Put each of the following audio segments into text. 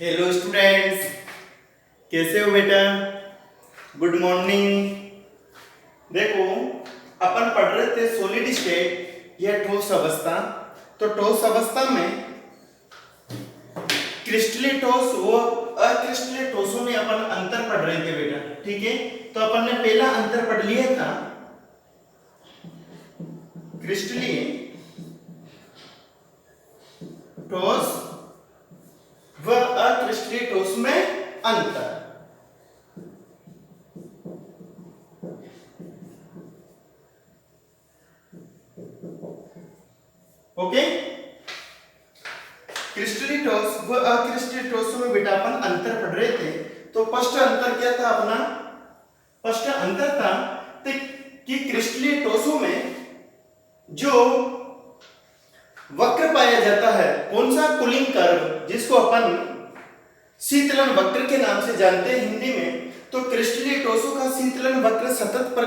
Hello students, कैसे हो बेटा? Good morning. देखो, अपन पढ़ रहे थे सॉलिड स्टेट या ठोस अवस्था। तो ठोस अवस्था में क्रिस्टलीय ठोस व अक्रिस्टलीय ठोसों में अपन अंतर पढ़ रहे थे बेटा। ठीक है, तो अपन ने पहला अंतर पढ़ लिया था क्रिस्टलीय ठोस व अक्रिस्टलीय ठोस में अंतर। ओके, क्रिस्टलीय ठोस व अक्रिस्टलीय ठोसों में बेटा अपन अंतर पढ़ रहे थे। तो फर्स्ट अंतर क्या था अपना? फर्स्ट अंतर था कि क्रिस्टलीय ठोसों में जो वक्र पाया जाता है, कौन सा? कूलिंग कर्व, जिसको अपन शीतलन वक्र के नाम से जानते हैं हिंदी में। तो क्रिस्टलीय ठोसों का शीतलन वक्र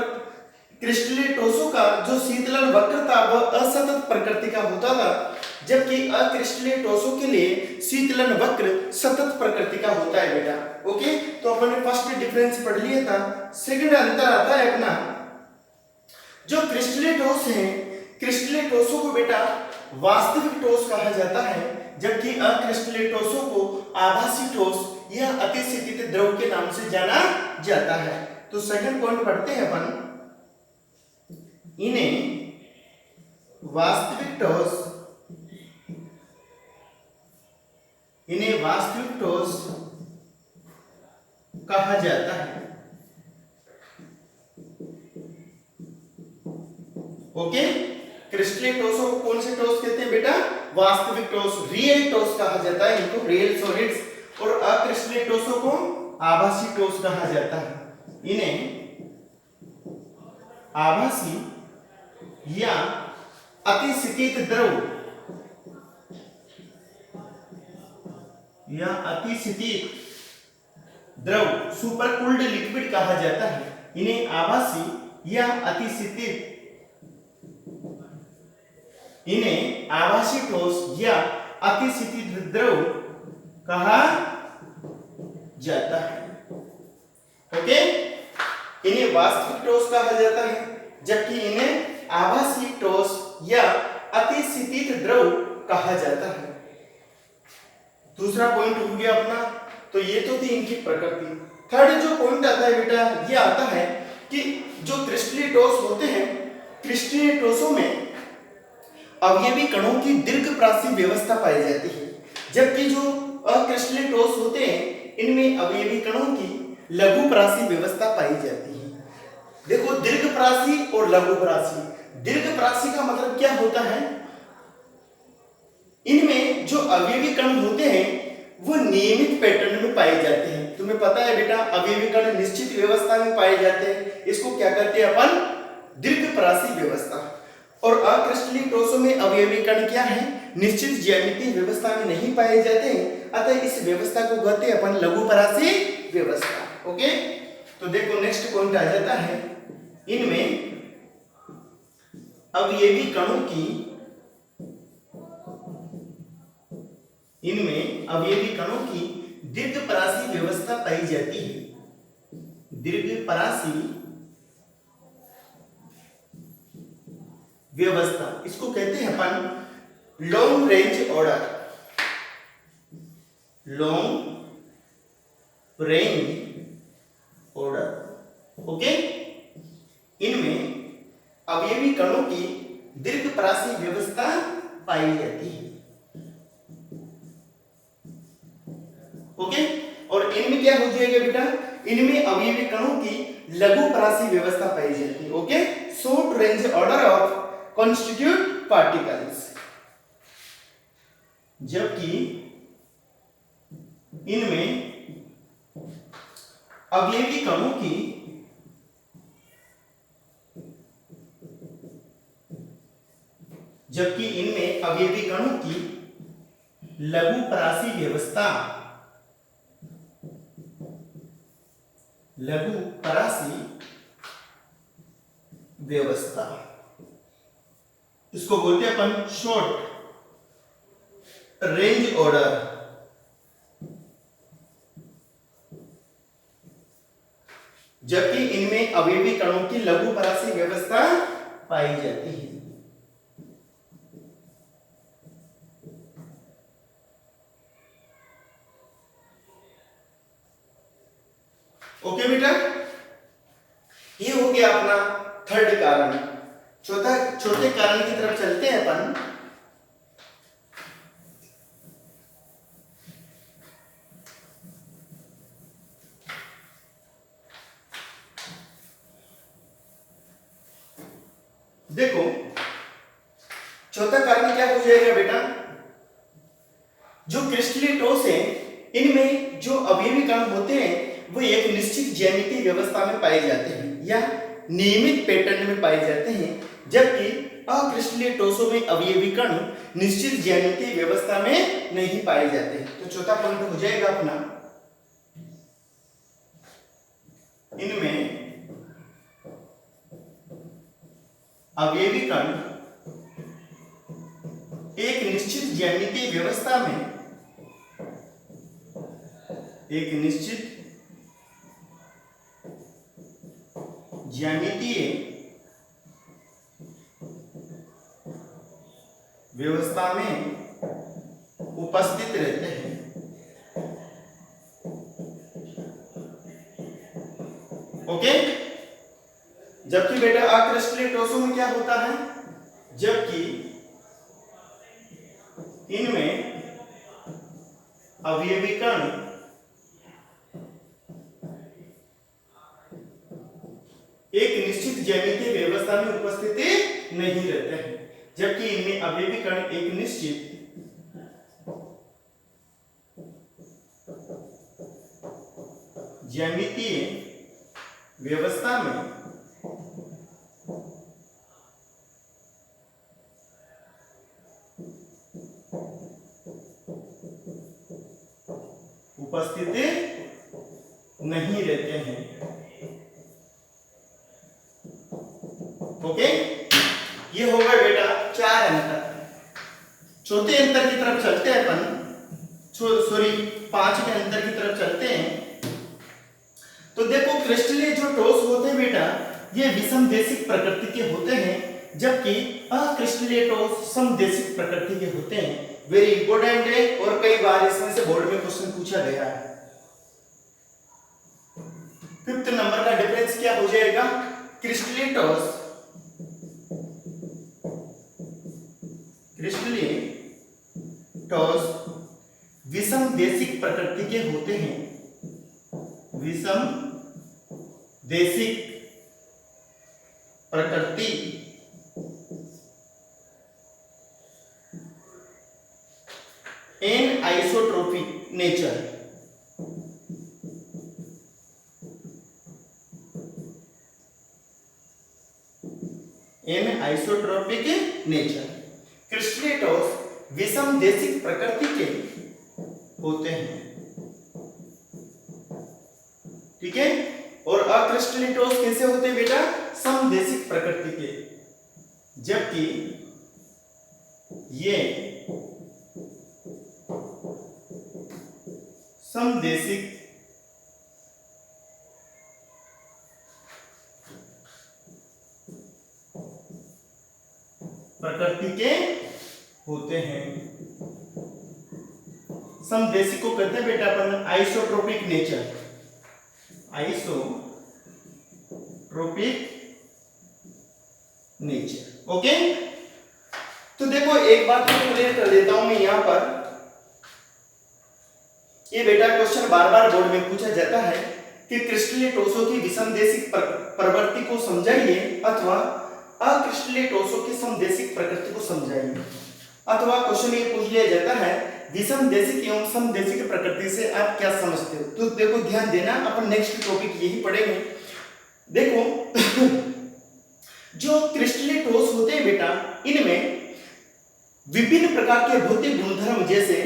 क्रिस्टलीय ठोसों का जो शीतलन वक्र था वह असतत प्रकृति का होता था, जबकि अक्रिस्टलीय ठोसों के लिए शीतलन वक्र सतत प्रकृति का होता है बेटा। ओके, तो अपन ने फर्स्ट डिफरेंस पढ़ लिया था। सेकंड अंतर आता है अपना, जो क्रिस्टलीय ठोस है, क्रिस्टलीय ठोसों को बेटा वास्तविक ठोस कहा जाता है, जबकि अक्रिस्टलीय ठोसों को आभासी ठोस या अतिस्थित द्रव के नाम से जाना जाता है। तो सेकंड पॉइंट पढ़ते हैं अपन, इन्हें वास्तविक ठोस कहा जाता है। ओके, क्रिस्टलीय ठोसों को कौन से ठोस कहते हैं बेटा? वास्तविक ठोस, रियल ठोस कहा जाता है इनको, रियल सॉलिड्स। और अक्रिस्टलीय ठोसों को आभासी ठोस कहा जाता है। इन्हें आभासी या अतिस्थित द्रव सुपर कूल्ड लिक्विड कहा जाता है। इन्हें आभासी या आभासी ठोस या अतिस्थित द्रव कहा जाता है। ओके, इन्हें वास्तविक ठोस कहा जाता है, जबकि इन्हें आभासी ठोस या अतिस्थित द्रव कहा जाता है। दूसरा पॉइंट हो गया अपना, तो ये तो थी इनकी प्रकृति। थर्ड जो पॉइंट आता है बेटा, ये आता है कि जो क्रिस्टलीय ठोस होते हैं, क्रिस्टलीय ठोसों में अवयवी कणों की दीर्घप्रासी व्यवस्था पाई जाती है, जबकि जो अक्रिस्टलीय ठोस होते हैं इनमें अवयवी कणों की लघुप्रासी व्यवस्था पाई जाती है। देखो, दीर्घप्रासी और लघुप्रासी। दीर्घप्रासी का मतलब क्या होता है? इनमें जो अवयवी कण होते हैं वो नियमित पैटर्न में पाए जाते हैं। तुम्हें पता है बेटा, अवयवी कण निश्चित व्यवस्था में पाए जाते हैं, इसको क्या कहते हैं अपन? दीर्घप्रासी व्यवस्था। और अक्रिस्टलीय ठोसों में अवयवी कण क्या है? निश्चित ज्यामितीय व्यवस्था में नहीं पाए जाते हैं, अतः इस व्यवस्था को कहते हैं अपन लघुप्रासी व्यवस्था। ओके, तो देखो नेक्स्ट पॉइंट आ जाता है, इनमें अवयवी कणों की दीर्घप्रासी व्यवस्था पाई जाती है। दीर्घप्रासी व्यवस्था, इसको कहते हैं अपन long range order. Long range order. Okay, इनमें अवयवी कणों की दीर्घप्रासी व्यवस्था पाई जाती है। ओके, और इनमें क्या हो जाएगा बेटा? इनमें अवयवी कणों की लघुप्रासी व्यवस्था पाई जाती है। Okay, short range order of constitute particles, जबकि इनमें अवयवी कणों की लघुप्रासी व्यवस्था, इसको बोलते हैं अपन शॉर्ट रेंज ऑर्डर जबकि इनमें अवयवी कणों की लघु परासी व्यवस्था पाई जाती है। ओके बेटा, ये हो गया अपना थर्ड कारण। चौथे कारण की तरफ चलते हैं अपन। देखो चौथा कारण क्या हो जाएगा बेटा, जो क्रिस्टलीय ठोस है इनमें जो अवयवी कण होते हैं वो एक निश्चित ज्यामितीय व्यवस्था में पाए जाते हैं या नियमित पैटर्न में पाए जाते हैं, जबकि अक्रिस्टलीय ठोसों में अवयवी कण निश्चित ज्यामितीय व्यवस्था में नहीं पाए जाते। तो चौथा पॉइंट हो जाएगा अपना, इनमें अवयवी कण एक निश्चित ज्यामितीय व्यवस्था में एक निश्चित ज्यामितीय व्यवस्था में उपस्थित रहते हैं। ओके, जबकि बेटा अक्रिस्टलीय ठोसों में क्या होता है, जबकि इनमें अवयवी कण एक निश्चित ज्यामितीय व्यवस्था में उपस्थित नहीं रहते हैं, जबकि इनमें अवयवी कण एक निश्चित ज्यामितीय व्यवस्था में उपस्थित नहीं रहते हैं। ओके, ये हो गए बेटा चार अंतर। चौथे अंतर की तरफ चलते हैं अपन, सॉरी पांचवें अंतर की तरफ चलते हैं। तो देखो क्रिस्टलीय जो ठोस होते हैं बेटा ये विषमदेशिक प्रकृति के होते हैं, जबकि अक्रिस्टलीय ठोस समदेशिक प्रकृति के होते हैं। वेरी इंपॉर्टेंट है और कई बार इसमें से बोर्ड में क्वेश्चन पूछा गया है। फिफ्थ नंबर का डिफरेंस क्या हो जाएगा, क्रिस्टलीय ठोस विषमदेशिक प्रकृति के होते हैं। विषमदेशिक प्रकृति anisotropic nature. Anisotropic nature, क्रिस्टलीय ठोस विषमदेशिक प्रकृति के होते हैं। ठीक है, और अक्रिस्टलीय ठोस कैसे होते हैं बेटा, समदेशिक प्रकृति के, जबकि ये समदेशिक प्रकृति के होते हैं। समदेशिक को कहते हैं बेटा अपन isotropic nature, isotropic nature. Okay, तो देखो एक बात को क्लियर कर देता हूं मैं यहां पर, ये बेटा क्वेश्चन बार बार बोर्ड में पूछा जाता है कि क्रिस्टलीय ठोसों की विषमदेशिक प्रवृत्ति को समझाइए अथवा अक्रिस्टलीय ठोसों की समदेशिक प्रकृति को समझाइए, अथवा क्वेश्चन ये पूछ लिया जाता है विषमदेशिक एवं समदेशिक प्रकृति से आप क्या समझते हो। तो देखो ध्यान देना, अपन नेक्स्ट टॉपिक यही पढ़ेंगे। देखो जो क्रिस्टलीय ठोस होते हैं बेटा इनमें विभिन्न प्रकार के भौतिक गुणधर्म जैसे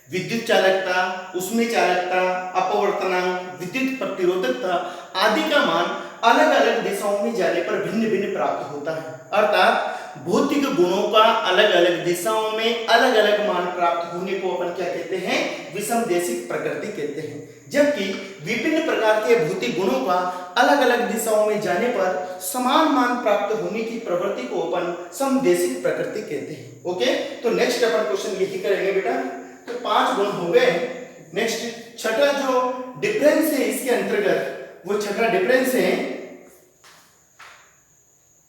विद्युत चालकता, उष्मीय चालकता, अपवर्तनांक, विद्युत प्रतिरोधकता आदि का मान अलग अलग दिशाओं में जाने पर भिन्न भिन्न प्राप्त होता है। अर्थात भौतिक गुणों का अलग अलग दिशाओं में अलग अलग मान प्राप्त होने को अपन क्या कहते हैं, विषमदेशिक प्रकृति कहते हैं। जबकि विभिन्न प्रकार के भौतिक गुणों का अलग अलग दिशाओं में जाने पर समान मान प्राप्त होने की प्रवृत्ति को अपन समदेशिक प्रकृति कहते हैं। ओके, तो नेक्स्ट अपन क्वेश्चन यही करेंगे बेटा। तो 5 गुण हो गए। नेक्स्ट छठा जो डिफरेंस है इसके अंतर्गत, वो छठा डिफरेंस है,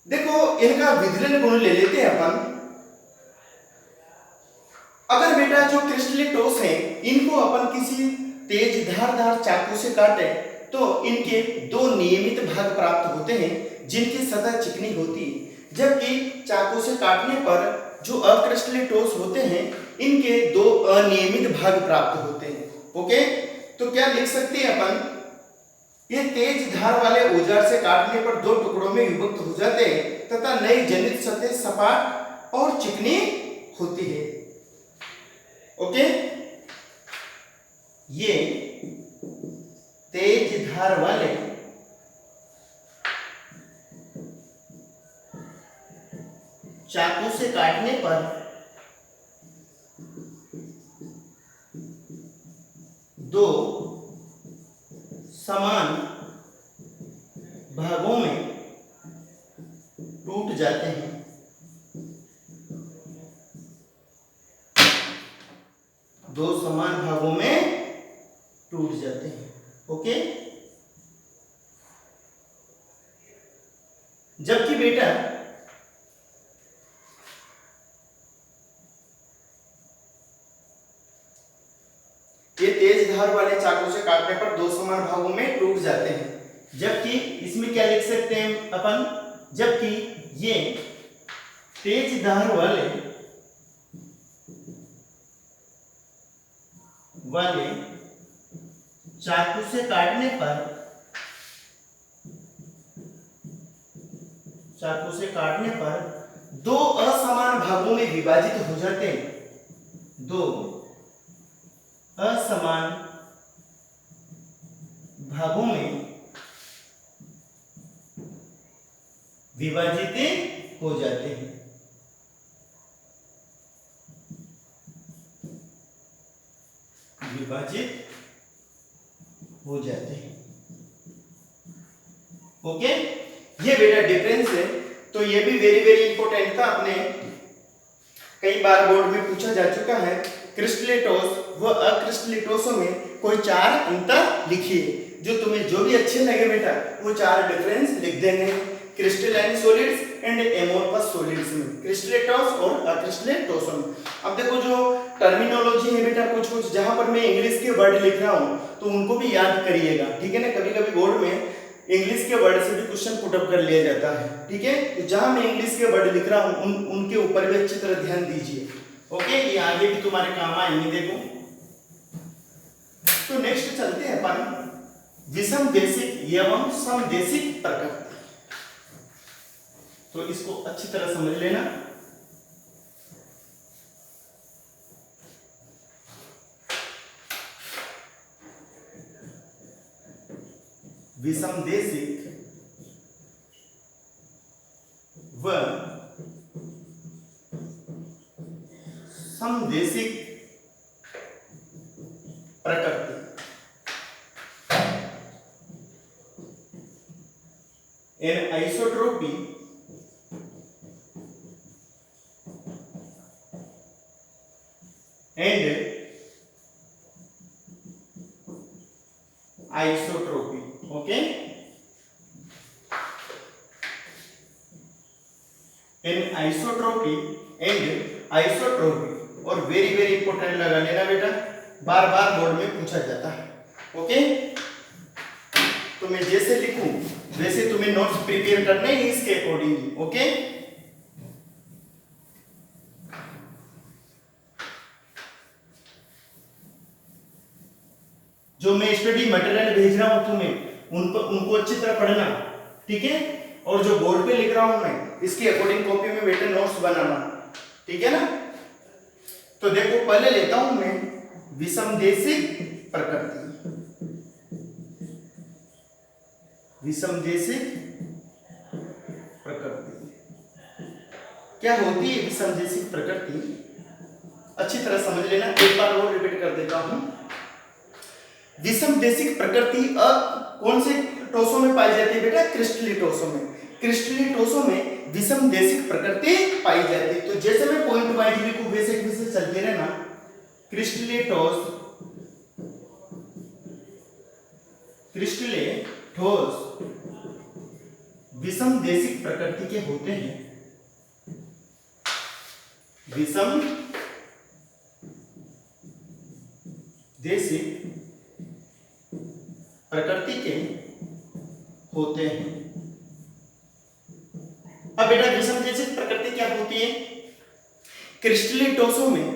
देखो इनका विधिलन गुण ले लेते हैं अपन। अगर बेटा जो क्रिस्टलेटोस है इनको अपन किसी तेज धारदार चाकू से काटे तो इनके 2 नियमित भाग प्राप्त होते हैं जिनकी सतह चिकनी होती है। जबकि चाकू से काटने पर जो अक्रिस्टलेटोस होते हैं इनके 2 अनियमित भाग प्राप्त होते हैं। ओके, तो क्या लिख सकते हैं अपन, ये तेज धार वाले औजार से काटने पर 2 टुकड़ों में विभक्त हो जाते हैं तथा नई जनित सतह सपाट और चिकनी होती है। ओके, ये तेज धार वाले चाकू से काटने पर 2 समान भागों में टूट जाते हैं। दो समान भागों में टूट जाते हैं। ओके, जबकि बेटा ये तेज धार वाले चाकू से काटने पर 2 समान भागों में टूट जाते हैं। जबकि इसमें क्या लिख सकते हैं अपन, जबकि ये तेज धार वाले चाकू से काटने पर 2 असमान भागों में विभाजित हो जाते हैं। 2 असमान भागों में विभाजित हो जाते हैं। विभाजित हो जाते हैं। ओके, ये बेटा डिफरेंस है। तो ये भी वेरी वेरी इंपॉर्टेंट था, अपने कई बार बोर्ड में पूछा जा चुका है। क्रिस्टलेटोस व अक्रिस्टलेटोसों में कोई 4 अंतर लिखिए। जो तुम्हें जो भी अच्छे लगे बेटा वो 4 डिफरेंस लिख देंगे। Crystalline solids and amorphous solids में, क्रिस्टलेटोस और अक्रिस्टलेटोसों में। अब देखो जो टर्मिनोलॉजी है बेटा, कुछ कुछ जहां पर मैं इंग्लिश के वर्ड लिख रहा हूं तो उनको भी याद करिएगा, ठीक है ना। कभी कभी बोर्ड में इंग्लिश के वर्ड से भी क्वेश्चन पुट अप कर लिया जाता है, ठीक है। तो जहां मैं इंग्लिश के वर्ड लिख रहा हूं उनके ऊपर भी अच्छी तरह ध्यान दीजिए। ओके, ये आगे भी तुम्हारे काम आएंगे। देखो, तो नेक्स्ट चलते हैं अपन विषमदेशिक एवं समदेशिक प्रकृति। तो इसको अच्छी तरह समझ लेना। विषमदेशिक व समदेशिक प्रकृति। Anisotropy and isotropy. Okay, anisotropy and isotropy, और वेरी वेरी इंपॉर्टेंट लगा लेना बेटा, बार बार बोर्ड में पूछा जाता है। ओके, तो मैं जैसे लिखूं वैसे तुम्हें नोट्स प्रिपेयर करने हैं इसके अकॉर्डिंगली। ओके, जो मैं स्टडी मटेरियल भेज रहा हूं तुम्हें उनको अच्छी तरह पढ़ना, ठीक है। और जो बोर्ड पे लिख रहा हूं मैं इसके अकॉर्डिंग कॉपी में बेटा नोट्स बनाना, ठीक है ना। तो देखो पहले लेता हूं मैं विषमदेशिक प्रकृति। विषमदेशिक प्रकृति क्या होती है विषमदेशिक प्रकृति, अच्छी तरह समझ लेना, एक बार और रिपीट कर देता हूं। विषमदेशिक प्रकृति कौन से टोसों में पाई जाती है बेटा? क्रिस्टलीटोसों में। क्रिस्टलीटोसों में विषमदेशिक प्रकृति पाई जाती है। तो जैसे मैं पॉइंट वाइज लिखूं वैसे वैसे चलते रहना। क्रिस्टलीटोस विषमदेशिक प्रकृति के होते हैं, विषमदेशिक प्रकृति के होते हैं। अब बेटा विषमदेशिक प्रकृति क्या होती है? क्रिस्टलीटोसों में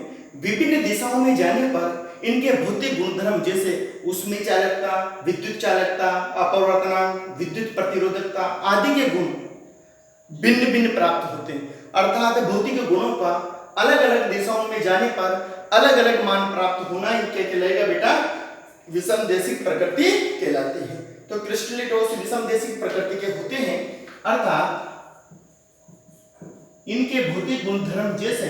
विभिन्न दिशाओं में जाने पर इनके भौतिक गुणधर्म जैसे ऊष्मीय चालकता, विद्युत चालकता, अपवर्तनांक, विद्युत प्रतिरोधकता आदि के गुण भिन्न भिन्न प्राप्त होते हैं। अर्थात भौतिक गुणों का अलग अलग दिशाओं में जाने पर अलग अलग मान प्राप्त होना इनके कहलाएगा बेटा विषमदेशिक प्रकृति कहलाती है। तो क्रिस्टलीटोस विषमदेशिक प्रकृति के होते हैं, अर्थात इनके भौतिक गुणधर्म जैसे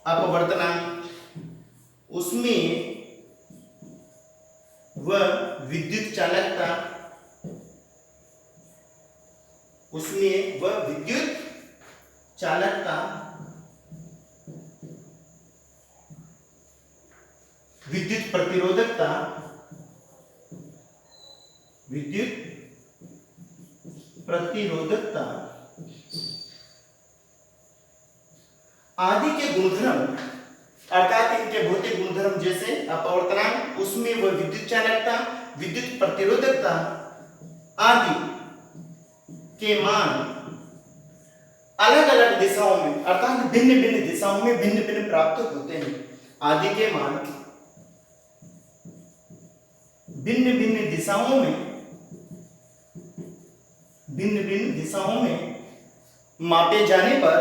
अपवर्तनांक, ऊष्मीय व विद्युत चालकता, विद्युत प्रतिरोधकता, आदि के गुणधर्म, अर्थात इनके भौतिक गुणधर्म जैसे अपवर्तनांक, ऊष्मीय व विद्युत चालकता, विद्युत प्रतिरोधकता आदि के मान अलग अलग दिशाओं में अर्थात भिन्न भिन्न दिशाओं में भिन्न भिन्न प्राप्त होते हैं। आदि के मान भिन्न भिन्न दिशाओं में मापे जाने पर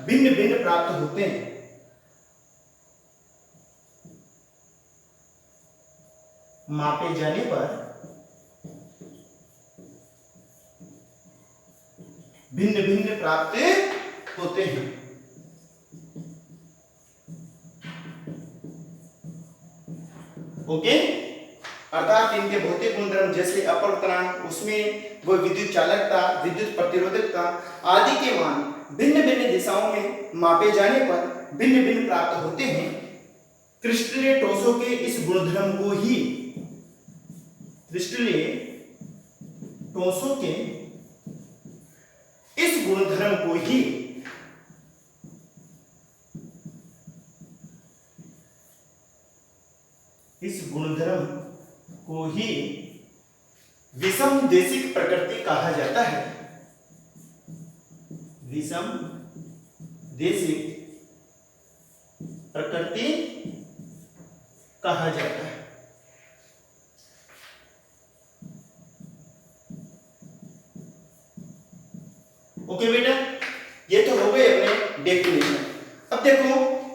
भिन्न भिन्न प्राप्त होते हैं। मापे जाने पर भिन्न भिन्न प्राप्त होते हैं। ओके, अर्थात इनके भौतिक गुणधर्म जैसे अपवर्तनांक, ऊष्मीय व विद्युत चालकता, विद्युत प्रतिरोधकता आदि के मान भिन्न भिन्न दिशाओं में मापे जाने पर भिन्न भिन्न प्राप्त होते हैं। क्रिस्टलीटोसों के इस गुणधर्म को ही विषमदेशिक प्रकृति कहा जाता है। विषमदेशिक प्रकृति कहा जाता है। ओके बेटा, ये तो हो गए अपने डेफिनेशन। अब देखो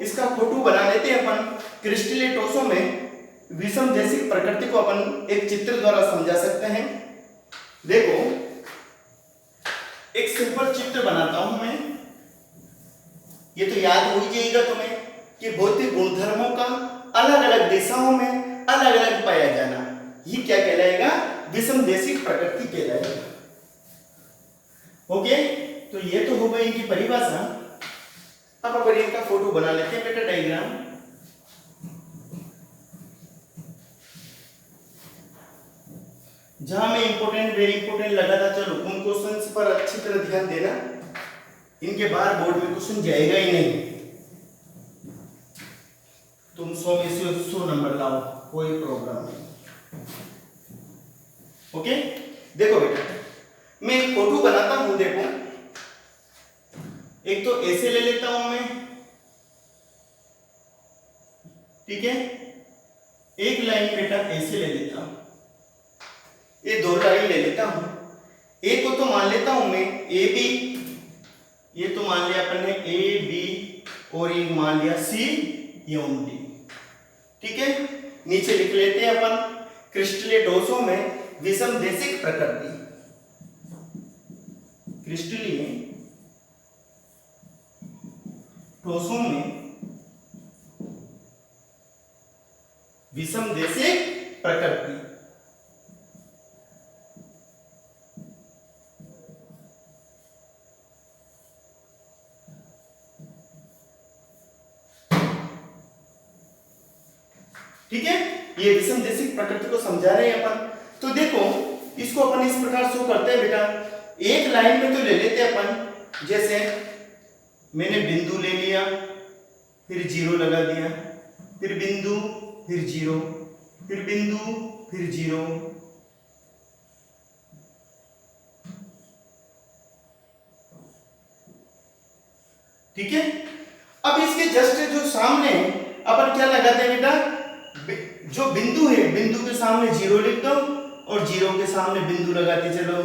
इसका फोटो बना लेते हैं अपन। क्रिस्टलीटोसों में विषमदेशिक प्रकृति को अपन एक चित्र द्वारा समझा सकते हैं। देखो एक सिंपल चित्र बनाता हूं मैं। ये तो याद हो ही जाएगा तुम्हें कि भौतिक गुणधर्मों का अलग अलग दिशाओं में अलग अलग पाया जाना, ये क्या कहलाएगा? विषमदेशिक प्रकृति कहलाएगा। ओके, तो ये तो हो गई इनकी परिभाषा। अब अपन इनका फोटो बना लेते हैं बेटा, डायग्राम। जहां में इंपोर्टेंट वेरी इंपोर्टेंट लगा था, चलो उन क्वेश्चंस पर अच्छी तरह ध्यान देना। इनके बाहर बोर्ड में क्वेश्चन जाएगा ही नहीं। तुम 100 में से 100 नंबर लाओ, कोई प्रॉब्लम नहीं। ओके, देखो बेटा मैं एक फोटो बनाता हूं। देखो एक तो ऐसे ले लेता हूं मैं, ठीक है। एक लाइन बेटा ऐसे ले लेता हूं, ये 2 लाइन ले लेता हूं। ए को तो मान लेता हूं मैं ए बी, ये तो मान लिया अपन ने ए बी, और ये मान लिया सी एवं डी। ठीक है, नीचे लिख लेते हैं अपन क्रिस्टलीय ठोसों में विषमदेशिक प्रकृति। क्रिस्टलीय ठोसों में विषमदेशिक प्रकृति। ठीक है, ये विषमदेशिक प्रकृति को समझा रहे हैं अपन। तो देखो इसको अपन इस प्रकार शो करते हैं बेटा, एक लाइन में तो ले लेते हैं अपन, जैसे मैंने बिंदु ले लिया, फिर जीरो लगा दिया, फिर बिंदु, फिर जीरो, फिर बिंदु, फिर जीरो। ठीक है, अब इसके जस्ट जो सामने अपन क्या लगाते हैं बेटा, जो बिंदु है बिंदु के सामने जीरो लिख दो और जीरो के सामने बिंदु लगाते चलो।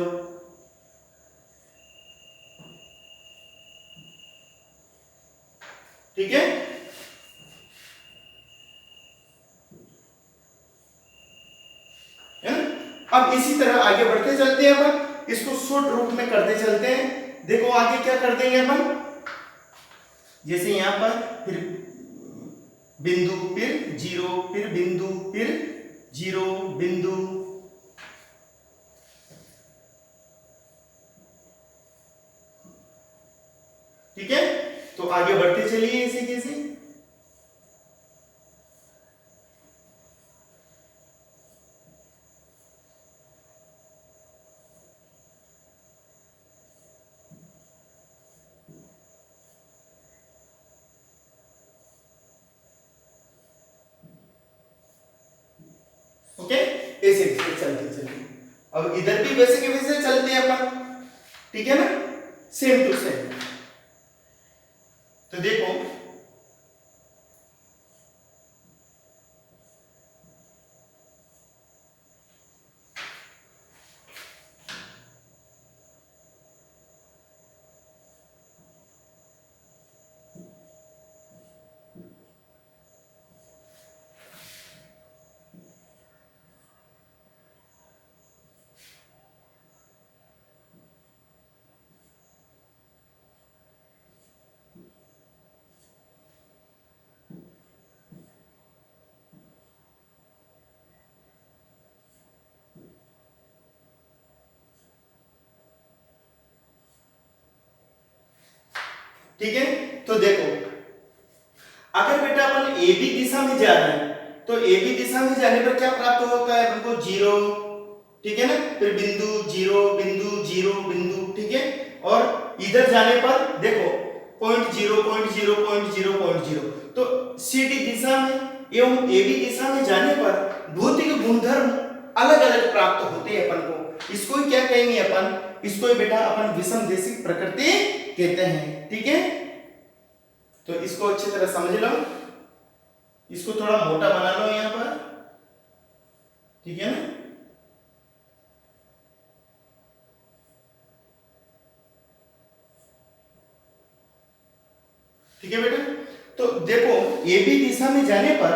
ठीक है, अब इसी तरह आगे बढ़ते चलते हैं अपन, इसको शॉर्ट रूट में करते चलते हैं। देखो आगे क्या कर देंगे अपन, जैसे यहां पर फिर बिंदु, फिर जीरो, फिर बिंदु, फिर जीरो, बिंदु। ठीक है, तो आगे बढ़ते चलिए इसे कैसे। ओके, ऐसे चलते चलते अब इधर भी वैसे के वैसे चलते हैं अपन। ठीक है ना, सेम टू सेम। तो देखो ठीक है, तो देखो अगर बेटा अपन ए बी दिशा में जा रहे हैं तो ए बी दिशा में जाने पर क्या प्राप्त होता है हमको, जीरो। ठीक है ना, फिर बिंदु, जीरो, बिंदु, जीरो, बिंदु। ठीक है, और इधर जाने पर देखो point zero, point zero, point zero, point zero. तो सी डी दिशा में एवं ए बी दिशा में जाने पर भौतिक गुणधर्म अलग अलग प्राप्त होते हैं अपन को। इसको ही क्या कहेंगे अपन, इसको ही बेटा अपन विषमदेशिक प्रकृति कहते हैं। ठीक है, तो इसको अच्छी तरह समझ लो, इसको थोड़ा मोटा बना लो यहां पर। ठीक है ना, ठीक है बेटा। तो देखो ए बी दिशा में जाने पर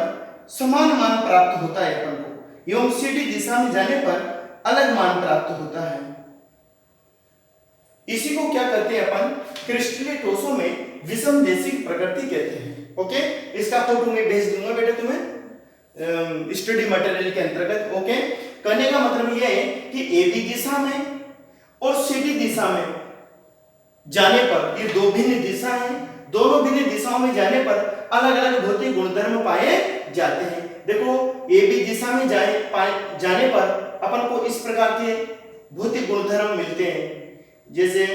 समान मान प्राप्त होता है अपन को, एवं सी डी दिशा में जाने पर अलग मान प्राप्त होता है। इसी को क्या कहते हैं अपन, क्रिस्टलीय ठोसों में विषमदेशिक प्रकृति कहते हैं। ओके, इसका फोटो मैं भेज दूंगा बेटा तुम्हें स्टडी मटेरियल के अंतर्गत। ओके, कहने का मतलब यह है कि ए बी दिशा में और सी डी दिशा में जाने पर, ये दो भिन्न दिशा हैं, दोनों भिन्न दिशाओं में जाने पर अलग अलग भौतिक गुणधर्म पाए जाते हैं। देखो ए बी दिशा में जाने पर अपन को इस प्रकार के भौतिक गुणधर्म मिलते हैं, जैसे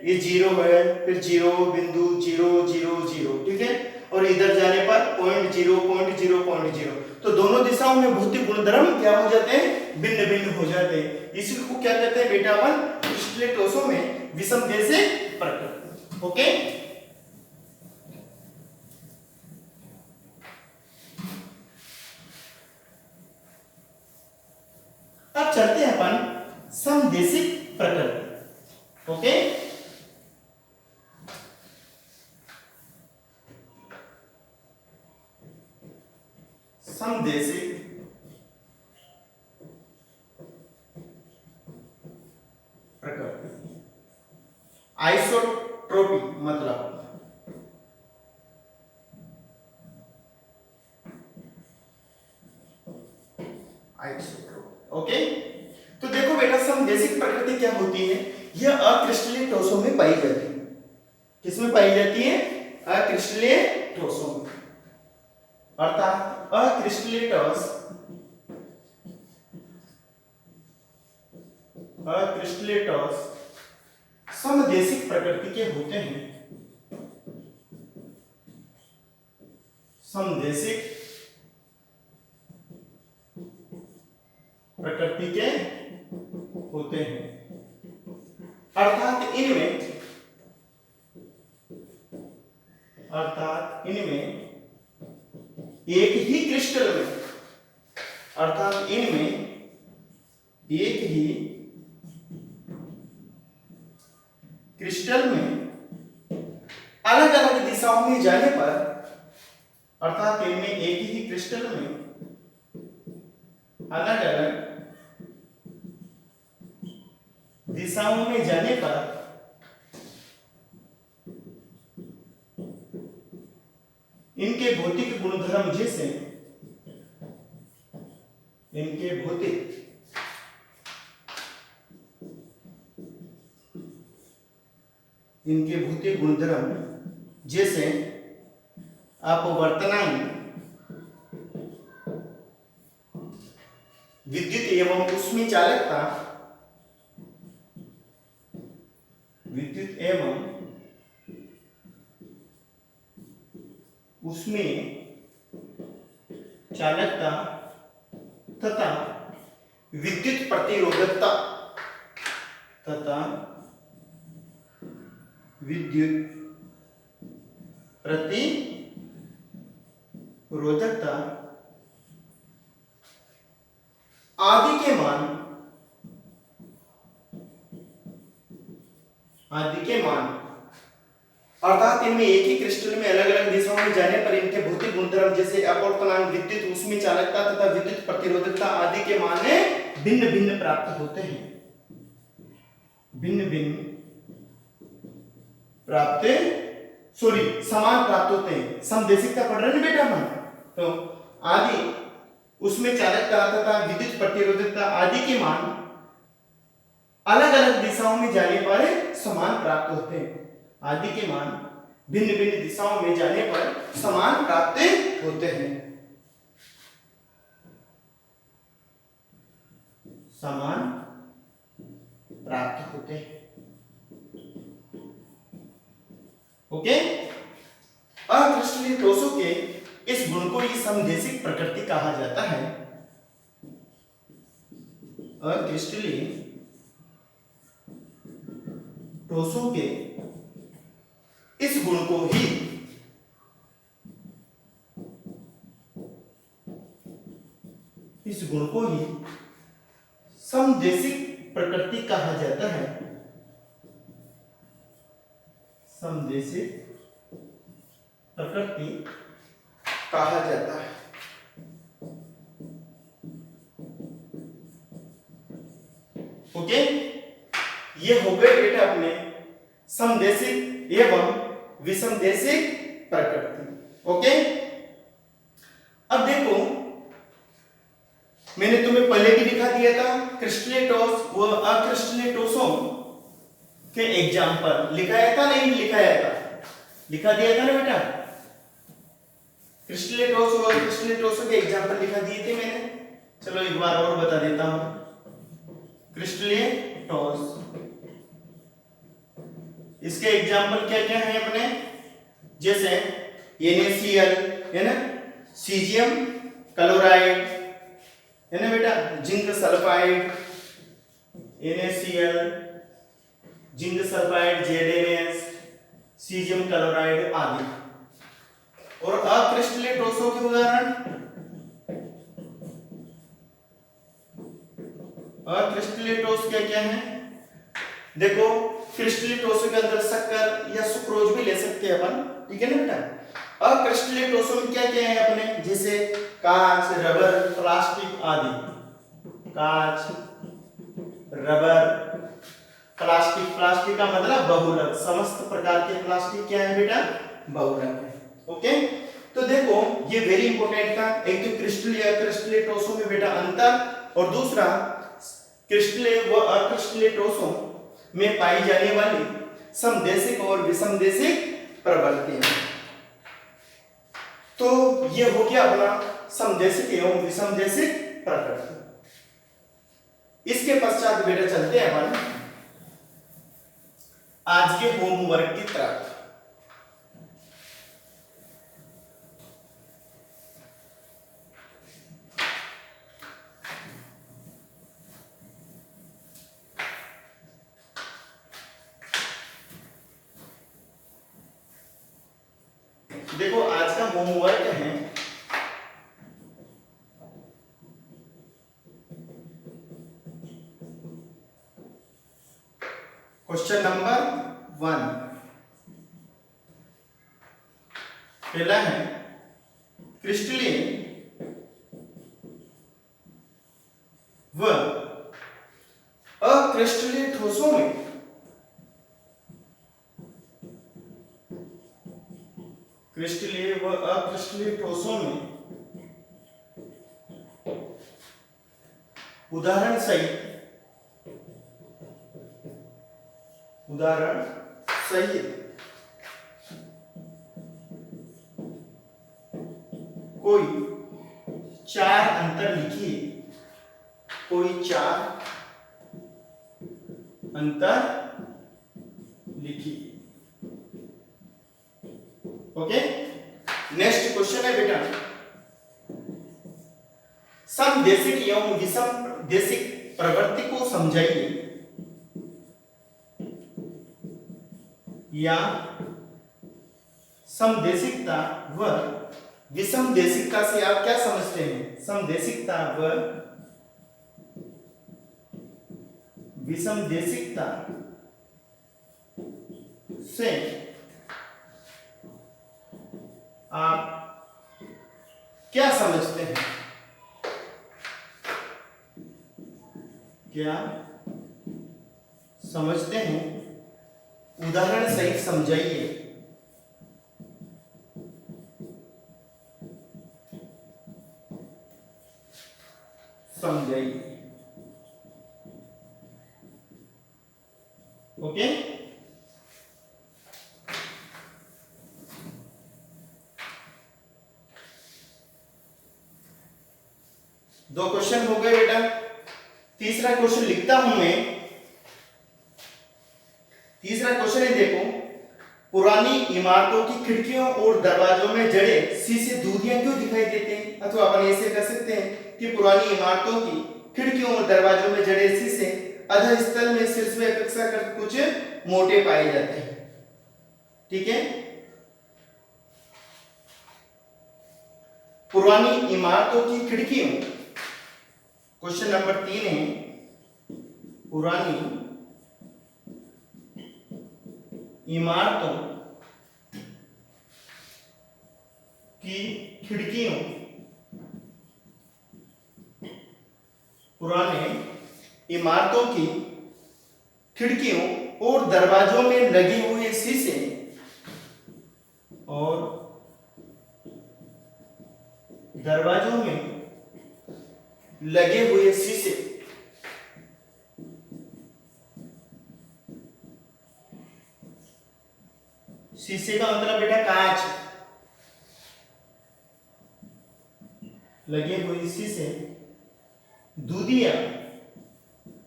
ये जीरो है, फिर जीरो, बिंदु, जीरो, जीरो, जीरो। ठीक है, और इधर जाने पर point zero, point zero, point zero. तो दोनों दिशाओं में भौतिक गुणधर्म क्या हो जाते हैं, भिन्न भिन्न हो जाते हैं। इसी को क्या कहते हैं बेटा अपन, क्रिस्टलीय ठोसों में विषमदेशिक प्रकृति। ओके, अब चलते हैं अपन समदेशिक प्रकृति। समदेशिक प्रकृति। आइसोट्रोपी मतलब आइसोट्रोपी। ओके, तो देखो बेटा समदेशिक प्रकृति क्या होती है, यह अक्रिस्टलीय ठोसों में पाई जाती है। किसमें पाई जाती है? अक्रिस्टलीय ठोसों में। अर्थात अक्रिस्टलीय ठोस समदेशिक प्रकृति के होते हैं। समदेशिक प्रकृति के होते हैं, अर्थात इनमें एक ही क्रिस्टल में, अर्थात इनमें एक ही क्रिस्टल में अलग अलग दिशाओं में जाने पर, अर्थात इनमें एक ही क्रिस्टल में अलग अलग दिशाओं में जाने पर इनके भौतिक गुणधर्म जैसे इनके भौतिक गुणधर्म जैसे अपवर्तनांक, विद्युत एवं ऊष्मीय चालकता, विद्युत एवं ऊष्मीय चालकता तथा विद्युत प्रतिरोधकता आदि के मान, अर्थात इनमें एक ही क्रिस्टल में अलग अलग दिशाओं में जाने पर इनके भौतिक गुणधर्म जैसे अपवर्तनांक, विद्युत ऊष्मीय चालकता तथा विद्युत प्रतिरोधकता आदि के मान भिन्न भिन्न प्राप्त होते हैं। समान प्राप्त होते हैं। समदेशिकता पढ़ रहे हैं बेटा हम, तो आदि उसमें चालकता तथा विद्युत प्रतिरोधकता आदि के मान अलग अलग दिशाओं में जाने पर समान प्राप्त होते हैं। आदि के मान भिन्न भिन्न दिशाओं में जाने पर समान प्राप्त होते हैं। समान प्राप्त होते हैं। ओके, अक्रिस्टलीय ठोसों के इस गुण को ही समदेशिक प्रकृति कहा जाता है। अक्रिस्टलीय ठोसों के इस गुण को ही समदेशिक प्रकृति कहा जाता है। समदेशिक प्रकृति कहा जाता है। ओके, ये हो गए बेटा अपने समदेशिक एवं विसमदेशिक प्रकृति। ओके, अब देखो मैंने तुम्हें पहले भी दिखा दिया था क्रिस्टलीय ठोस व अक्रिस्टलीय ठोसों के एग्जाम्पल लिखाया था, नहीं लिखाया था? लिखा दिया था ना बेटा। क्रिस्टलीय ठोस और अक्रिस्टलीय ठोसों के एग्जाम्पल लिखा दिए थे मैंने। चलो एक बार और बता देता हूं। क्रिस्टलीय ठोस, इसके एग्जाम्पल क्या क्या है अपने, जैसे NaCl है ना, सीजियम क्लोराइड है ना बेटा, zinc sulphide NaCl, zinc sulphide ZnS, caesium chloride आदि। और अक्रिस्टलीय ठोसों के उदाहरण, अक्रिस्टलीय ठोस क्या क्या है देखो, क्रिस्टलीय ठोसों के अंदर शक्कर या सुक्रोज भी ले सकते हैं अपन, ठीक है ना बेटा। अक्रिस्टलीय ठोसों में क्या क्या है अपने, जैसे कांच, रबर, प्लास्टिक आदि। कांच, रबर, प्लास्टिक। प्लास्टिक का मतलब बहुलक, समस्त प्रकार के प्लास्टिक क्या है बेटा, बहुलक है। ओके, तो देखो ये वेरी इंपॉर्टेंट था। एक तो क्रिस्टलीय अक्रिस्टलीय ठोसों में बेटा अंतर, और दूसरा क्रिस्टलीय व अक्रिस्टलीय ठोसों में पाई जाने वाली समदेशिक और विषमदेशिक प्रवृत्तियां। तो ये हो गया अपना समदेशिक एवं विषमदेशिक प्रकृति। इसके पश्चात बेटा चलते हैं अपन आज के होमवर्क की तरफ। देखो आज का होमवर्क है क्वेश्चन नंबर 1। पहला है क्रिस्टलीय व अक्रिस्टलीय ठोसों में क्रिस्टलीय व अक्रिस्टलीय ठोसों में उदाहरण सहित कोई 4 अंतर लिखिए। कोई 4 अंतर लिखिए। ओके, नेक्स्ट क्वेश्चन है बेटा समदेशिक एवं विषमदेशिक प्रवृत्ति को समझाइए, या समदेशिकता व विषमदेशिकता से आप क्या समझते हैं? समदेशिकता व विषमदेशिकता से आप क्या समझते हैं? क्या समझते हैं? उदाहरण सहित समझाइए। ओके, दो क्वेश्चन हो गए बेटा। तीसरा क्वेश्चन लिखता हूं मैं। तीसरा क्वेश्चन है, देखो पुरानी इमारतों की खिड़कियों और दरवाजों में जड़े शीशे दूधियां क्यों दिखाई देते हैं? अथवा अपन ऐसे कर सकते हैं कि पुरानी इमारतों की खिड़कियों और दरवाजों में जड़े शीशे अधःस्थल में शीर्ष में अपेक्षाकृत कुछ मोटे पाए जाते हैं। ठीक है, पुरानी इमारतों की खिड़कियों, क्वेश्चन नंबर 3 है पुरानी इमारतों की खिड़कियों, पुराने इमारतों की खिड़कियों और दरवाजों में लगे हुए शीशे और दरवाजों में लगे हुए शीशे शीशे का मतलब बेटा कांच, लगे हुए शीशे, दूधिया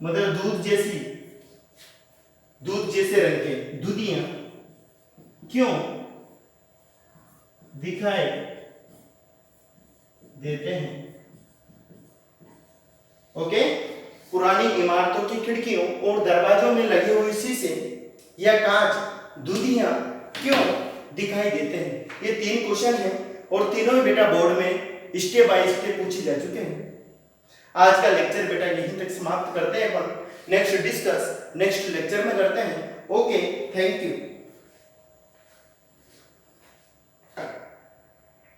मतलब दूध जैसे रंग के दूधिया क्यों दिखाई देते हैं? ओके, पुरानी इमारतों की खिड़कियों और दरवाजों में लगे हुए शीशे या कांच दूधिया क्यों दिखाई देते हैं? ये 3 क्वेश्चन हैं और तीनों ही बेटा बोर्ड में स्टेप बाय स्टेप पूछे जा चुके हैं। आज का लेक्चर बेटा यहीं तक समाप्त करते हैं। नेक्स्ट डिस्कस नेक्स्ट लेक्चर में करते हैं। Okay, thank you.